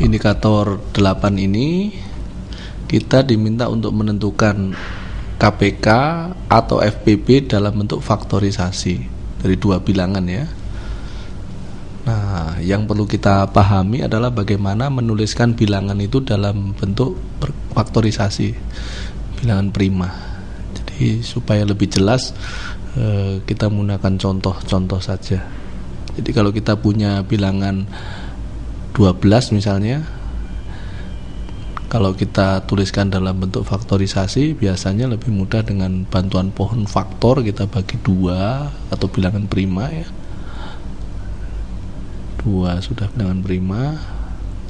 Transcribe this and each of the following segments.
indikator 8 ini kita diminta untuk menentukan KPK atau FPB dalam bentuk faktorisasi dari dua bilangan ya. Nah, yang perlu kita pahami adalah bagaimana menuliskan bilangan itu dalam bentuk faktorisasi, bilangan prima. Jadi supaya lebih jelas kita menggunakan contoh-contoh saja. Jadi kalau kita punya bilangan 12 misalnya, kalau kita tuliskan dalam bentuk faktorisasi biasanya lebih mudah dengan bantuan pohon faktor. Kita bagi 2 atau bilangan prima ya. 2 sudah bilangan prima,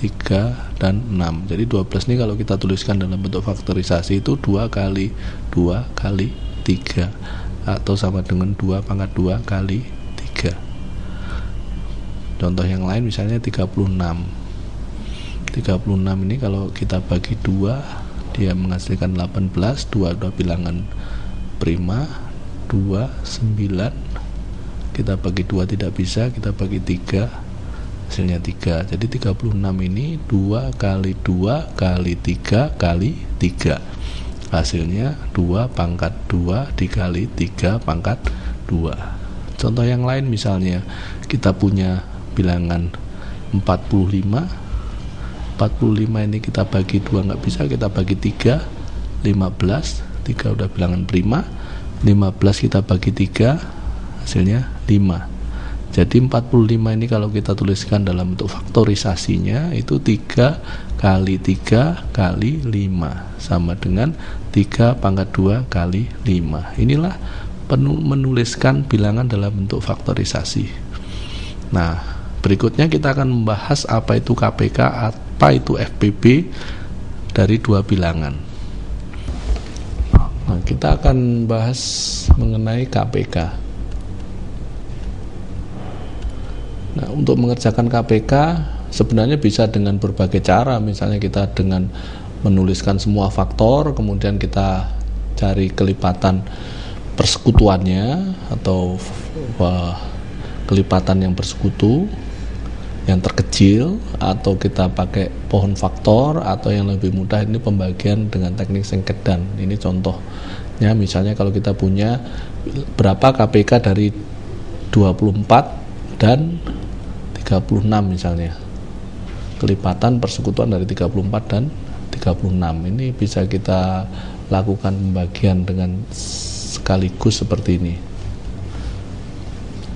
3 dan 6. Jadi 12 ini kalau kita tuliskan dalam bentuk faktorisasi itu 2 kali 2 kali 3 atau sama dengan 2 pangkat 2 kali 3. Contoh yang lain misalnya 36 ini kalau kita bagi 2 dia menghasilkan 18. 2 bilangan prima, 2, 9 kita bagi 2 tidak bisa, kita bagi 3 hasilnya 3. Jadi 36 ini 2 kali 2 kali 3 kali 3 hasilnya 2 pangkat 2 dikali 3 pangkat 2. Contoh yang lain misalnya kita punya bilangan 45 ini kita bagi 2 nggak bisa, kita bagi 3 15. 3 udah bilangan prima, 15 kita bagi 3 hasilnya 5. Jadi 45 ini kalau kita tuliskan dalam bentuk faktorisasinya itu 3 kali 3 kali 5 sama dengan 3 pangkat 2 kali 5. Inilah menuliskan bilangan dalam bentuk faktorisasi. Nah, berikutnya kita akan membahas apa itu KPK, apa itu FPB dari dua bilangan. Nah, kita akan bahas mengenai KPK. Nah, untuk mengerjakan KPK sebenarnya bisa dengan berbagai cara. Misalnya kita dengan menuliskan semua faktor, kemudian kita cari kelipatan persekutuannya atau kelipatan yang bersekutu yang terkecil, atau kita pakai pohon faktor, atau yang lebih mudah ini pembagian dengan teknik sengkedan. Ini contohnya misalnya kalau kita punya berapa KPK dari 24 dan 36 misalnya, kelipatan persekutuan dari 34 dan 36 ini bisa kita lakukan pembagian dengan sekaligus seperti ini.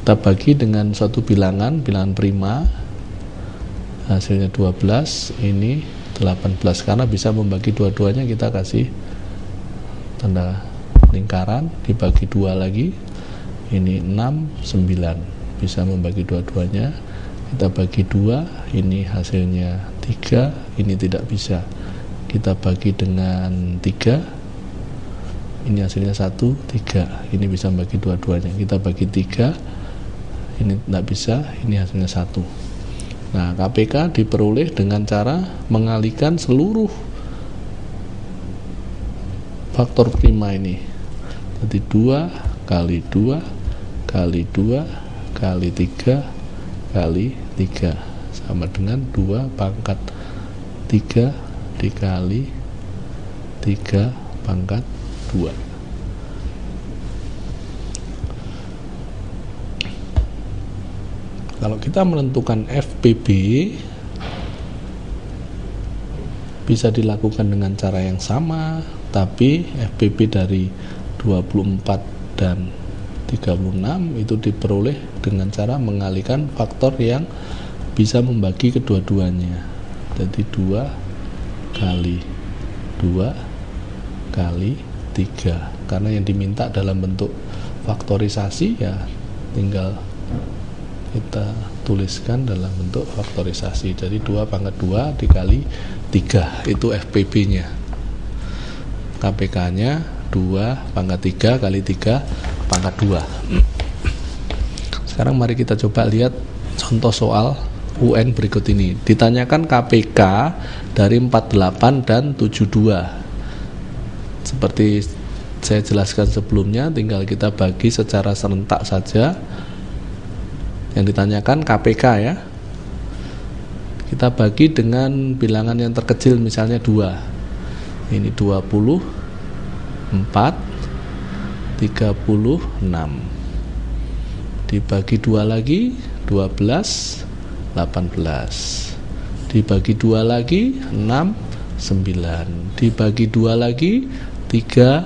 Kita bagi dengan suatu bilangan prima, hasilnya 12, ini 18. Karena bisa membagi dua-duanya kita kasih tanda lingkaran, dibagi 2 lagi, ini 6, 9, bisa membagi dua-duanya. Kita bagi 2, ini hasilnya 3, ini tidak bisa. Kita bagi dengan 3, ini hasilnya 1, 3, ini bisa bagi dua-duanya. Kita bagi 3, ini tidak bisa, ini hasilnya 1. Nah, KPK diperoleh dengan cara mengalihkan seluruh faktor prima ini. Jadi 2 kali 2 kali 2 kali 3 kali 3 sama dengan 2 pangkat 3 dikali 3 pangkat 2. Kalau kita menentukan FPB bisa dilakukan dengan cara yang sama, tapi FPB dari 24 dan 36 itu diperoleh dengan cara mengalihkan faktor yang bisa membagi kedua-duanya. Jadi 2 kali 2 kali 3. Karena yang diminta dalam bentuk faktorisasi ya tinggal kita tuliskan dalam bentuk faktorisasi. Jadi 2 pangkat 2 dikali 3 itu FPB-nya. KPK-nya 2 pangkat 3 kali 3 pangkat 2. Sekarang mari kita coba lihat contoh soal UN berikut ini. Ditanyakan KPK dari 48 dan 72. Seperti saya jelaskan sebelumnya, tinggal kita bagi secara serentak saja. Yang ditanyakan KPK ya. kita bagi dengan bilangan yang terkecil, misalnya 2. Ini 24, 36. Dibagi 2 lagi 12, 18. Dibagi 2 lagi 6, 9. Dibagi 2 lagi 3,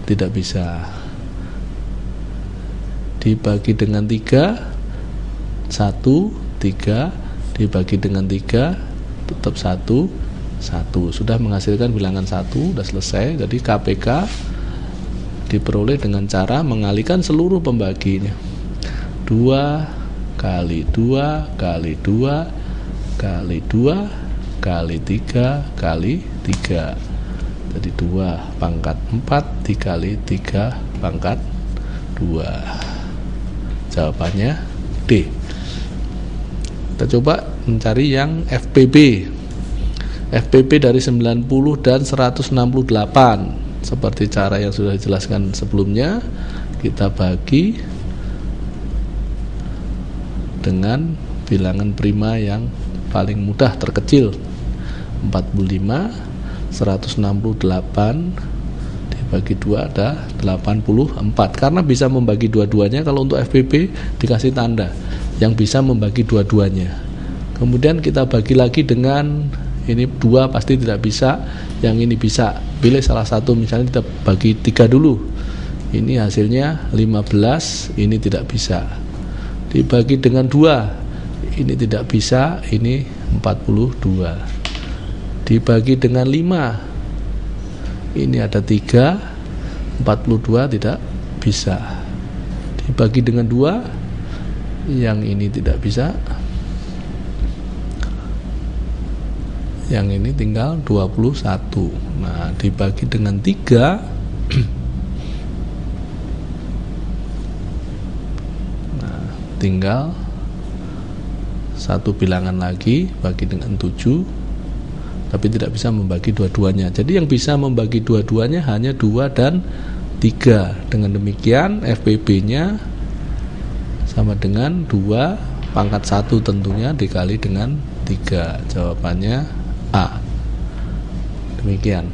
tidak bisa. Dibagi dengan 3, 1, 3. Dibagi dengan 3, tetap 1, 1. Sudah menghasilkan bilangan 1, sudah selesai. Jadi KPK diperoleh dengan cara mengalihkan seluruh pembaginya. 2 kali 2 kali 2 kali 2 kali 3 kali 3. Jadi 2 pangkat 4 dikali 3 pangkat 2. Jawabannya D. Kita coba mencari yang FPB. FPB dari 90 dan 168. Seperti cara yang sudah dijelaskan sebelumnya, kita bagi dengan bilangan prima yang paling mudah, terkecil. 45, 168 dibagi 2 ada 84. Karena bisa membagi dua-duanya, kalau untuk FPB dikasih tanda yang bisa membagi dua-duanya. Kemudian kita bagi lagi dengan ini 2 pasti tidak bisa, yang ini bisa. Pilih salah satu, misalnya kita bagi 3 dulu. Ini hasilnya 15, ini tidak bisa. Dibagi dengan 2, ini tidak bisa, ini 42. Dibagi dengan 5, ini ada 3, 42 tidak bisa. Dibagi dengan 2, yang ini tidak bisa, yang ini tinggal 21. Nah, dibagi dengan 3, nah, tinggal satu bilangan lagi, bagi dengan 7, tapi tidak bisa membagi dua-duanya. Jadi yang bisa membagi dua-duanya hanya 2 dan 3. Dengan demikian FPB-nya sama dengan 2 pangkat 1 tentunya dikali dengan 3. Jawabannya A. Demikian.